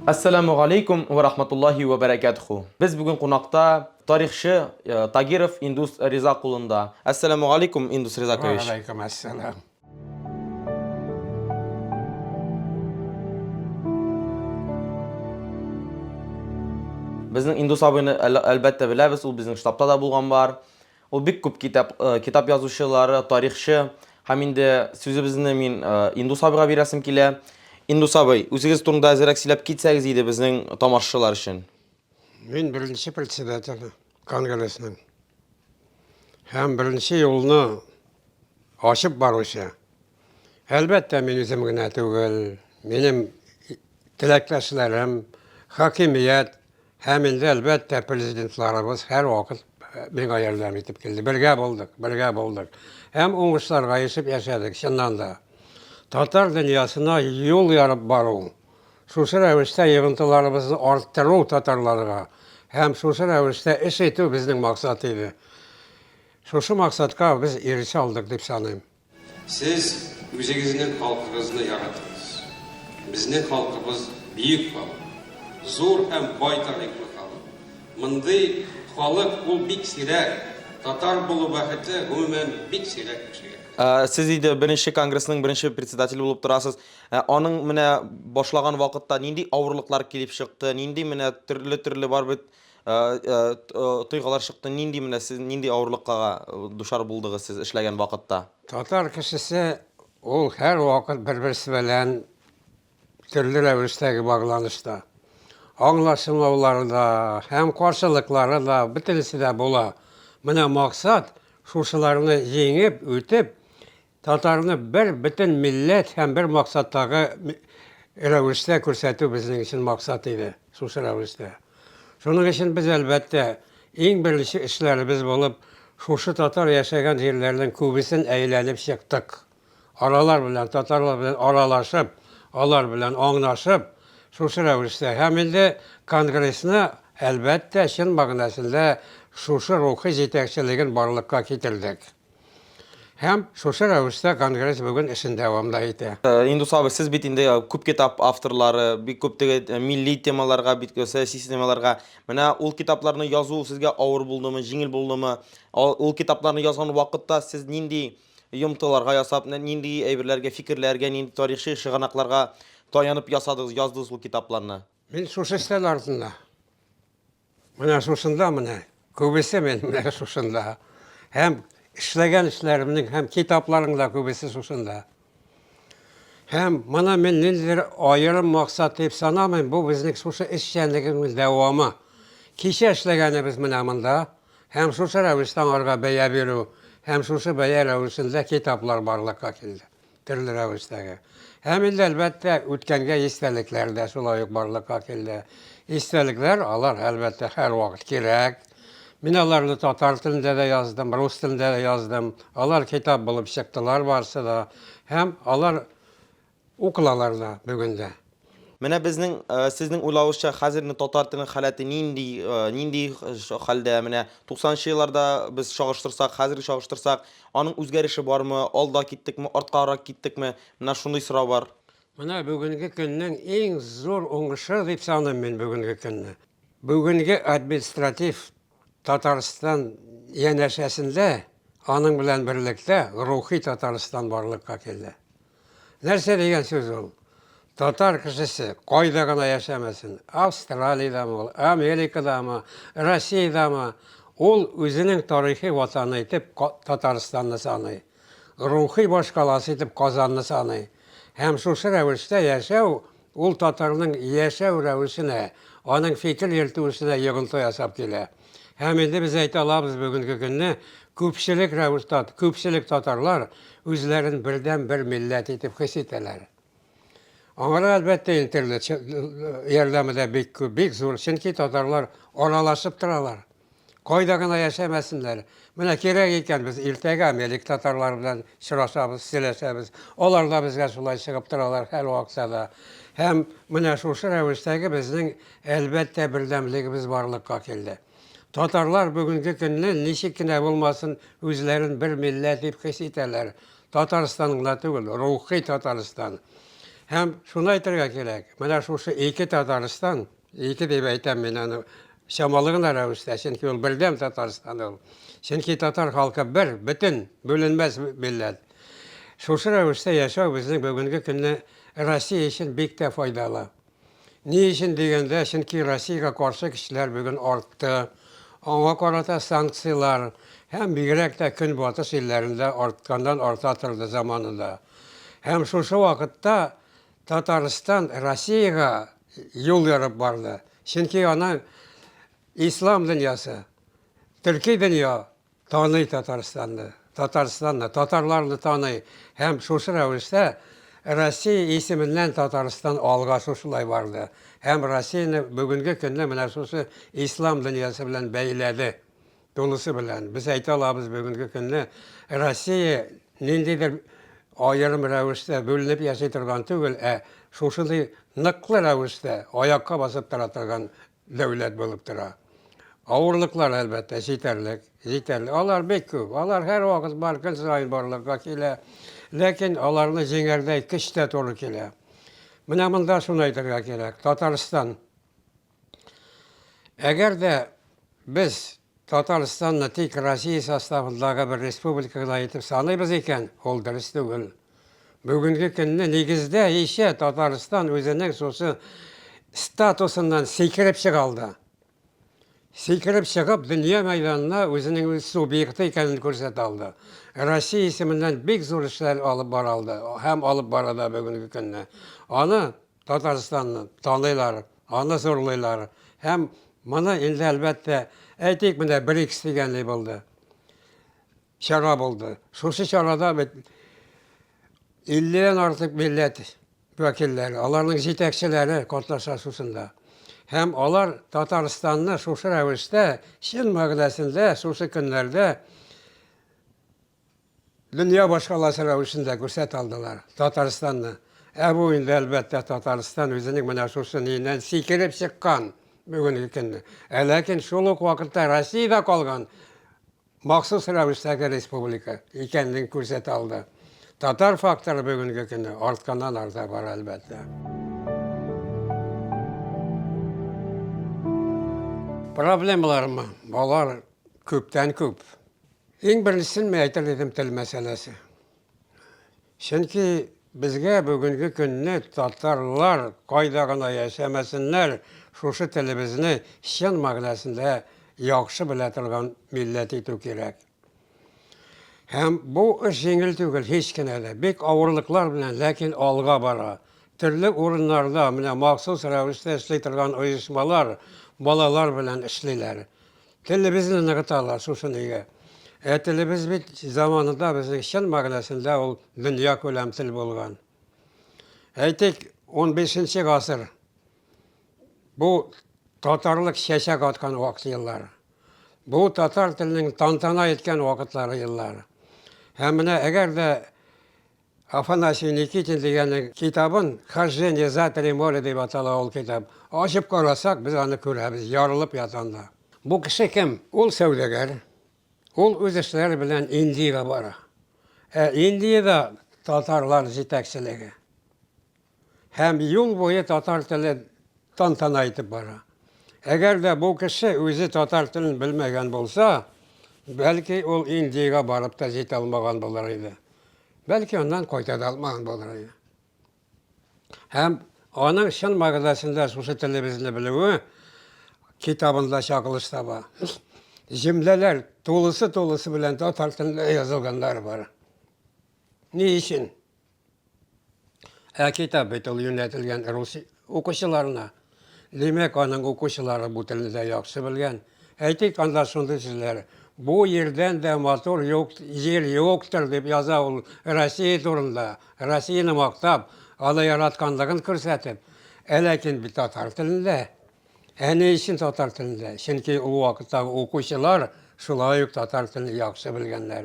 Assalamu alaykum va rahmatullohi va barakatuh. Biz bugun qonaqda tarixchi Tagirov Indus Rizaqulunda. Assalamu alaykum Indus Va Rizakovich. alaykum assalom. Bizning Indus abini albatta bilamiz, u bizning shtabda da bo'lgan bor. U bik ko'p kitap yozuvchilari, tarixchi. Ham endi so'zimizni men Indus abiga berasim kela. Indus abi, o'zingiz turida azroq silab ketsangiz edi bizning tomoshabinlar uchun. Men birinchi председатель kongressning. Ham birinchi yo'lni ochib boruvchi. Albatta men o'zim gina tugul, mening tilakdoshlarim, hokimiyat, ham endi albatta prezidentlarimiz har vaqt menga yordam etib keldi. Birga bo'ldik. Ham o'ngishlarga yetib yashadik shundan da. Tatar dünyasına yol yarıp baru. Şuşu rəvişdə yığıntılarımızı arttırу Tatarlarga. Hem şuşu rəvişdə iş etü bizning maksatıydı. Şuşu maksatqa biz erişə aldıq deb sanayım. Siz özünüzün xalqınızı yarattınız. Bizning xalqımız büyük xalq. Zor hem boy tarixli xalq. Mınday xalq ul bik sirək. Tatar bulu bəxti umuman bik sirək kişi. Siz edi birinchi kongressning birinchi председателі bo'lib turasiz. Оның менә башлаган вакытта нинди авырлыклар килеп чыкты, нинди менә төрле бар бит тойгалар чыкты, нинди менә сез нинди авырлыкка душар булдыгыз сез эшләгән вакытта? Tatar kişisi ol her vakit bir-birisi bilen türlü rəvişdəki bağlanışda. Anlaşılmaları da, hem karşılıkları da, bitirisi de bola. Mına maksat şuşularını yengip, ötüp, Tatarını bir bütün millet hem bir maksatdağı rəvişdə göstərdi bizim için maksat idi, şuşu rəvişdə. Şunun için biz elbette en birleşik işlerimiz bulup, şuşu Tatar yaşayan yerlerden kubisini eğlenip çıktık. Aralar bilen, Tatarlar bilen aralaşıp, onlar bilen anlaşıp, şuşu rəvişdə. Hem indi kongresini elbette şun mağnasında şuşu ruhi yetekçiliğin barlıkka getirdik. Hem şuşu rəvişdə kongres bugün işin devamlı idi. Indus abi siz bit indi күп kitap авторлары, бик күптәге milli temalarga, бит siyasi temalarga, менә ул китапларны язу сезгә авыр булдымы, җиңел булдымы? Ул китапларны язган вакытта сез нинди йомтыларга ясап, нинди әйберләргә, фикерләргә, нинди тарихи шыганакларга таянып ясадыгыз, яздыгыз ул китапларны? Мен şuşu istel ardında. Менә şuşunda менә. Kübisi men менә şuşunda. Hem işlegen işlerimin hem kitapların da kübisi şuşunda. Hem bana men nedir ayırım maksat deyip sanamayım. Bu bizning şuşu işçenligimiz devamı. Kişi işlegenimiz menə bunda. Hem şuşu rəvişdən arqa bəyə veru, hem şuşu bəyə rəvişində kitaplar barlıqqa keldi. Türlü rəvişdəki. Hem indi elbette ötkəngə isteliklər də şulayıq barlıqqa keldi. İsteliklər alar elbette her vakit gerek. Ben alarını Tatar dilinde de yazdım, Rus dilinde de yazdım. Alar kitap bulup çıktılar varsa da. Hem alar okulalar da bugün de. Менә безнең сезнең уйлавыча хәзерне татар теленең халаты нинди хәлдә? Менә 90нчы елларда без чагыштырсак, хәзерге чагыштырсак, аның үзгәреше бармы? Алда киттекме, арткарак киттекме? Менә шундый сорау бар. Менә бүгенге көннең иң зур уңышы дип саныйм мен бүгенге көнне. Бүгенге административ Tataristan yanaşasında anın bilen birlikte ruhi Tataristan barlıkka keldi. Nerse degen söz ol? Tatar kişisi koydagana yaşamasın. Avustralya'da mı, Amerika'da mı, Rusya'da mı? Ol özünün tarihi vatanı etip Tataristan'ı sanay. Ruhi başkalası etip Kazan'ı sanay. Hem şuşu rəvişdə yaşav, ol Tatarının yaşav rəvişine, onun fikir yeltüsüne yığıntı yasap gele. Hem indi biz ayta alabız bugünkü günne, köpçülük Tatarlar özlerin birden bir millet etip his eteler. Onlar elbette internet yerlemede bik zor. Çünkü Tatarlar oralaşıp duralar. Koydagına yaşamasınlar. Buna gerek iken biz iltega melik Tatarlar bilen şıraşabız, sileşabız. Onlar da bizge şulay çıkıp duralar her vaksada. Hem buna şuşu rəvişdəki bizning elbette birdemligimiz barlıqqa keldi. Tatarlar bugünkü günde neşikine olmasın özlerin bir millet deyip his eterler. Tataristan'ın da değil, ruhi Tataristan. Hem şunu aytırga kerak. Mana şuшы iki Tataristan, iki dep aytam men аны şamalığın ravishda, çünki ol birdem Tataristan ol. Çünki Tatar halkı bir, bütün, bölünmez millet. Şuшы ravishda yaşaw bizning bugungi kunda Rossiya için bek de faydalı. Ne için degende, çünki Rossiyaga karşı kişiler bugün arttı. Ona karata sanksiyalar hem bigrek de Künbatış illerinde artkandan artatırdı zamanında. Hem şuшы vakıtta Tataristan Rossiyaga yol yarıp bardı. Çünki ona İslam dünyası, Türkiye dünya tanıy Tataristan'ı, Tatarlarını tanıy. Hem şuшы ravishda Rossiya isminden Tataristan alga şuşulay vardı. Hem Rossiyani bugungi kunda mana şuшы İslam dünyası bilen beyledi. Dolusu bilen. Biz ayta alabız bugungi kunda Rossiya nindidir ayırım ravishda bölünüp yaşay turgan tugul, şuşulay nıklı ravishda ayakka basıp taratıgan devlet bolup tura. Ağırlıklar elbette yeterli. Alar bek köp. Alar her vakit barkın sayın barlıkka kele. Lekin alarını jengerdey kişte toru kele. Mına mında şunu aytırga kerek. Tataristan. Eğer de biz Tataristan'la tek Rossiya sastavındagi bir respublikaga aytib sanaymiz eken, ol dürüst tugul. Bugungi kunda negizde işe Tataristan özünün sosu statusundan sekirip çıkaldı. Sekirip çıkıp dünya meydanına özünün subyekti ekenini ko'rsata aldı. Rossiya isminden bek zor işler alıp baraldı. Hem alıp barada bugungi kunda. Onu Tataristan'ı tanıylar, onu zorlaylar. Hem mana endi elbette aytaylik mine BRICS deganlik bo'ldi. Şara bo'ldi. Şuшы şarada 50'den artık millet vekilleri, onların yetekçileri katlaşasısında. Hem onlar Tataristan'ı şuşı ravishda, Çin mağdasında, şuşı günlerde dünya başkalası ravishinde görsat aldılar Tataristan'ı. Bu indi elbette Tataristan özünün mana şuşı neyinden sekirip çıkkan bugungi kunda. Lakin şoluk vakitte Rossiyada kalgan maxsus ravishdagi respublika ekanligini ko'rsata aldı. Tatar faktoru bugungi kunda ortgandan orta bor albatta. Problemalarım bolar ko'pdan ko'p. Eng birinchisi men aytar edim til masalasi. Chunki bizga bugungi kunda Tatarlar qoidagina yashamasinlar, şuşı tilimizni Çin ma'nosida yaxshi bila turgan millat etish kerak. Hem bu ish yengil tugul hech kimada. Bek og'irliklar bilan lekin olg'a bora. Turli o'rinlarda mana maxsus ravishda ishlay turgan uyushmalar bolalar bilan ishlaylar. Tilimizni nig'italar shuniga. Tilimiz bit zamonida bizning Çin ma'nosida ol dunyo ko'lam til bo'lgan. Aytaylik 15-asr. Bu Tatarlık şeşek atkan vakti yılları. Bu Tatar dilinin tantana etken vakitleri yılları. Hemine eğer de Afanasy Nikitin degenin kitabın Hajjeniye Zatri Mole deyip atalı ol kitap. Açıp karasak biz onu görürüz, yarılıp yatanda. Bu kişi kim? Ol sevdegar. Ol öz işleri bilen Indiya bara. Indiyada Tatarlar yetekçiligi. Hem yıl boyu Tatar dili tantana etip bara. Eğer de bu kişi özü Tatar tilini bilmegen bolsa, belki ol Indiyaga barıp da jete almagan bolar idi. Belki ondan koytada almagan bolar idi. Hem onun Çin mağazasında şuşı televizini biliyor, kitabında çakılışta var. Cümleler dolusu bilen Tatar tilinde yazılganlar var. Niçin? Kitap etil yönetilgen Rus okuşularına. Demek onun okuşuları bu tilde yaxşı bilgen. Aytaylik anlaşıldı sizler. Bu yerden de motor yok, yer yoktur deb yaza ol Rossiya turunda. Rossiyani maqtab, ala yaratganligini ko'rsatib. Lekin bir Tatar tilinde. Ne için Tatar tilinde? Çünkü o vaqtdagi o'quvchilar shular Tatar tilini yaxshi bilganlar.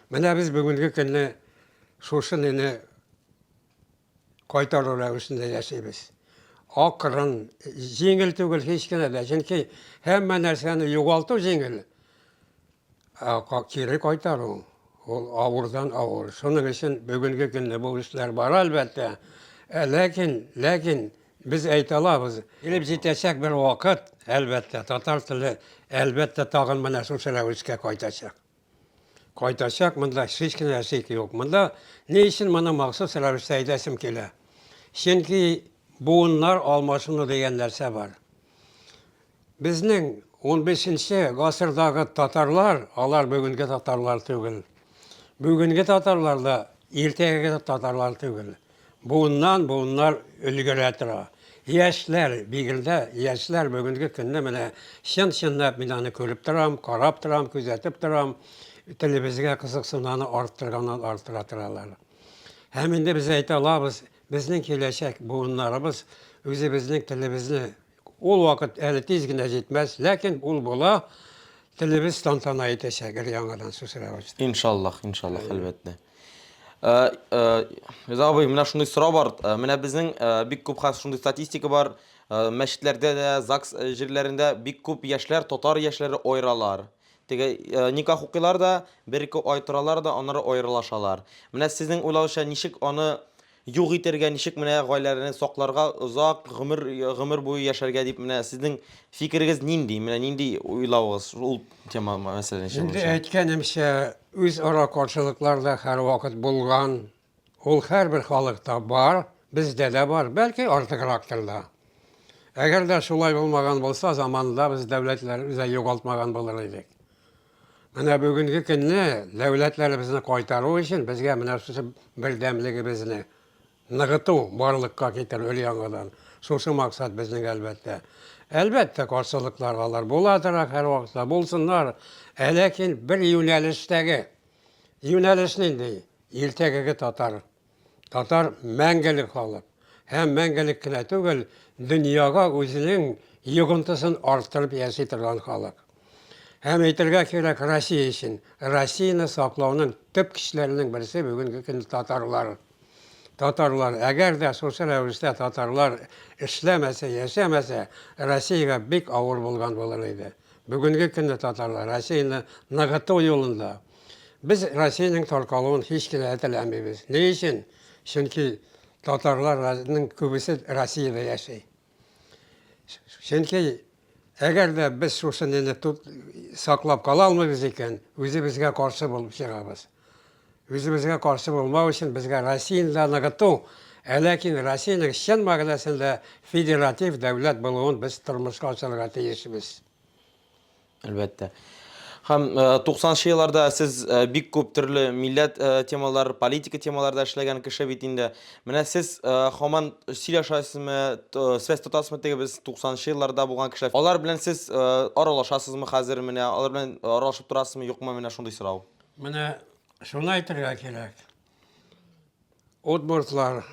Mana biz bugungi kunda shuni qaytarib ravishida yashaymiz. Akırın, jengil tugul hech kimada. Çünkü hamma narsani yo'qotish jengil. Keri qaytaruv. Ol og'irdan og'ir. Shuning uchun bugungi kunda bu ishlar bor albatta. Ләкин biz әйтә алабыз, килеп җитәчәк бер вакыт, әлбәттә, татар теле әлбәттә тагын менә шушы рәвешкә кайтачак. Кайтачак, монда һич кенә шик юк. Монда ни өчен моны махсус рәвештә әйтәсем килә? Чөнки буыннар алмашыну дигән нәрсә бар. Безнең 15-нче гасырдагы татарлар, алар бүгенге татарлар түгел. Бүгенге татарлар да иртәгәге татарлар түгел. Буыннар өлгерә тора. Яшьләр, бигелдә яшьләр бүгенге көнне менә чын-чынлап мин аны күреп торам, карап торам, күзәтеп торам. Телебезгә кызыксынуны арттыра торалар. Һәм инде без әйтә алабыз, безнең киләчәк буыннарыбыз үзебезнең телебезне ул вакыт әле тиз генә җитмәс, ләкин ул була, телебез тантана итәчәк яңадан сүзләр. Иншаллах, әлбәттә. Риза абый, менә шундый сорау бар. Менә безнең бик күп хәзер шундый статистика бар. Мәчетләрдә дә, ЗАГС җирләрендә бик күп яшьләр, татар яшьләре аералар. Теге никах укыйлар да, бер-ике ай торалар да, аннары аерылашалар. Менә сезнең уйлауча ничек аны юк итәргә, ничек менә гаиләләрне сакларга, озак гомер буе яшәргә дип менә сезнең фикерегез нинди? Менә нинди уйлавыгыз ул тема мәсьәләне Инде чыгыша? әйткәнемчә, үз ара каршылыклар да һәр вакыт булган. Ул һәрбер халыкта бар, бездә дә бар, бәлки артыграктыр да. Әгәр дә шулай булмаган булса, заманында без дәүләтләр үзә югалтмаган булыр идек. Менә бүгенге көнне дәүләтләребезне кайтару өчен безгә менә шушы бердәмлегебезне ныгыту, барлыкка китерү яңадан. Шушы максат безнең әлбәттә. Әлбәттә каршылыклар алар буладыр, һәр вакытта булсыннар. Ләкин бер юнәлештәге, юнәлеш нинди? Иртәгәге татар. Татар мәңгелек халык. Һәм мәңгелек кенә түгел, дөньяга үзенең йогынтысын арттырып яши торган халык. Һәм әйтергә кирәк Россия өчен. Россияны саклауның төп кешеләренең берсе бүгенге көнне татарлар. Татарлар, әгәр дә шушы рәвештә татарлар эшләмәсә, яшәмәсә, Россиягә бик авыр булган булыр иде. Бүгенге көнне татарлар Россияны ныгыту юлында. Без Россиянең таркалуын һич кенә теләмибез. Ни өчен? Чөнки татарларның күбесе Россиядә яши. Чөнки әгәр дә без шушыны саклап кала алмыйбыз икән, үзебезгә каршы булып чыгабыз. Үзебезгә каршы булмау өчен безгә Россияны да ныгыту, ләкин Россиянең чын мәгънәсендә федератив дәүләт булуын без тормышка ашырга тиешбез. Әлбәттә. Һәм 90-нчы елларда сез бик күп төрле милләт темалар, политика темаларда эшләгән кеше бит инде. Менә сез һаман сөйләшәсезме, связь тотасызмы теге без 90-нчы елларда булган кешеләр? Алар белән сез аралашасызмы хәзер менә? Алар белән аралашып торасызмы, юкмы менә шундый сорау? Менә шуны әйтергә кирәк. Удмуртлар,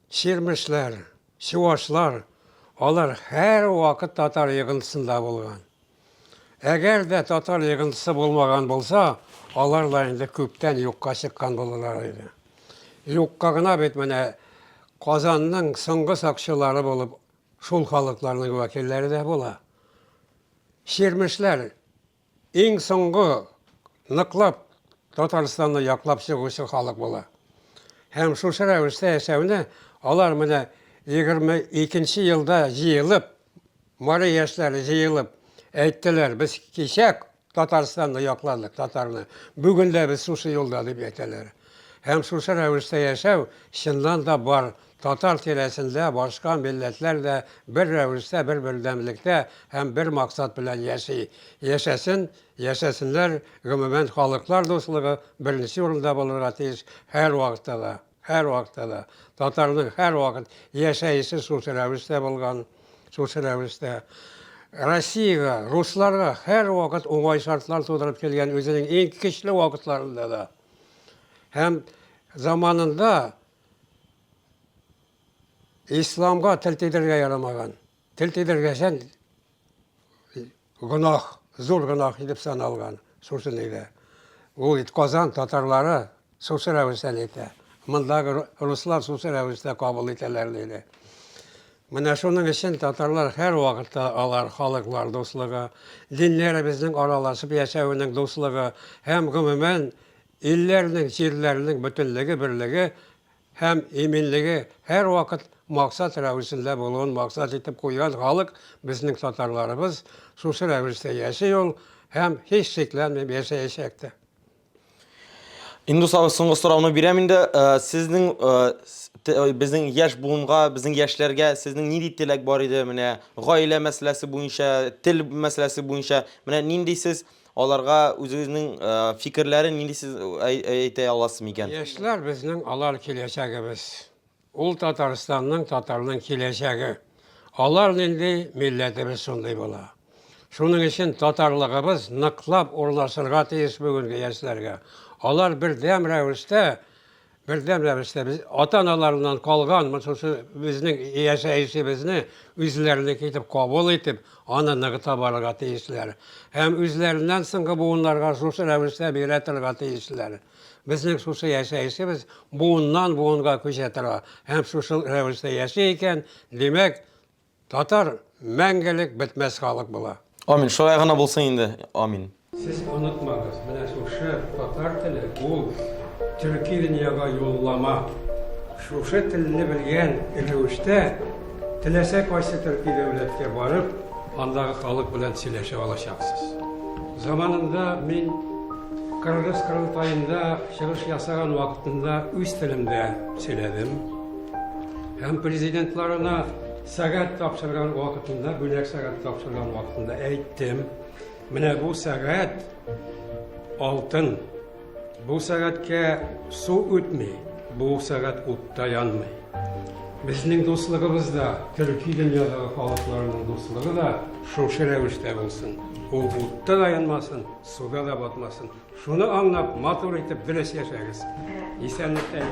Чирмешләр, Чуашлар, алар һәр вакыт татар йогынтысында булган. Әгәр дә татар йогынтысы булмаган булса, алар да инде күптән юкка чыккан булалар иде. Юкка гына бит менә Казанның соңгы сакчылары булып, шул халыкларның вәкилләре дә була. Чирмешләр иң соңгы ныклап Татарстанны яклап чыгучы халык була. Һәм шушы рәвештә яшәүне алар менә 22-нче елда җыелып, мары яшьләре җыелып әйттеләр, без кичәк Татарстанны якладык, татарны. Бүген дә без шушы юлда дип әйтәләр. Һәм шушы рәвештә яшәү чыннан да бар. Татар тирәсендә башка милләтләр дә бер рәвештә, бер бердәмлектә һәм бер максат белән яши. Яшәсеннәр, гомумән халыклар дуслыгы беренче урында булырга тиеш һәр вакытта да. Татарның һәр вакыт яшәеше шушы рәвештә булган, шушы рәвештә. Россиягә, русларга һәр вакыт уңай шартлар тудырып килгән үзенең иң көчле вакытларында да. Һәм заманында İslamga tel tidirge yaramağın. Tel tidirgesen günah, zor günah edip sanalgan. Şursun idi. O Kazan Tatarları şursu rəvişdən idi. Mındaki Ruslar şursu rəvişdə kabul ederlerdi. Менә шуның өчен татарлар һәр вакытта алар халыклар дуслыгы, dinlərimizin аралашып яшәүнең дуслыгы һәм гомумән илләрнең, җирләрнең бөтенлеге, берлеге hem eminligi her vakit maksat rəvisində bulun, maksat etip koyan halk bizning tatarlarımız şusu rəvisdə yaşıyor, hem hiç şeklenmeyip yaşayacakta. Endi so'nggi so'rovni beraman endi sizning bizning yosh bugunga, bizning yoshlarga sizning nima tilak bor edi? Mana g'oila masalasi bo'yicha, til masalasi bo'yicha, mana nima deysiz? Ularga o'zingizning fikrlari nima deysiz ayta olasizmi ekan? Yoshlar bizning alar kelajagimiz. Ul Tataristanning, Tatarning kelajagi. Alar endi millatimiz shunday bo'la. Shuning uchun tatarligimiz niqlab o'rnashtirga tegish bugungi yoshlarga. Alar birdam ravishda biz ota-onalarından qolgan, bizning yashayishimizni o'zlarini ketib qabul etib, ananığı tabarga tegishlar. Hem o'zlaridan so'nggi bugunlarga shu ravishda beratilga tegishlar. Bizning shu yashayishimiz bugundan bugunga ko'chatira. Hem shu ravishda yashaykan, demak Tatar мәңгелек bitmez xalq bo'la. Amin. Şolay gana bo'lsin endi. Amin. Siz unutmagız, mana shu Tatar tili bu Türkiye dunyoga yo'llama. Shu tilni bilgan ravishda tilasa qaysi Türkiye davlatga borib, andagi xalq bilan silasha olacaksınız. Zamanında men Kırgız qurultayında çıkış yasagan vaqtında öz tilimde söyledim. Hem prezidentlarına sagat tapşırgan vaqtında, bölek sagat tapşırgan vaqtında aytdim. Mana bu sagat altın. Bu sagatga su o'tmay, bu sagat o'tda yanmay. Bizning do'stligimizda, Türkiye dunyodagi xalqlarning do'stligi da shu ravishda bo'lsin. O o'tda da yanmasın, suda da batmasın. Şunu anlap, motor etib, birleş yaşayız. Esenlikle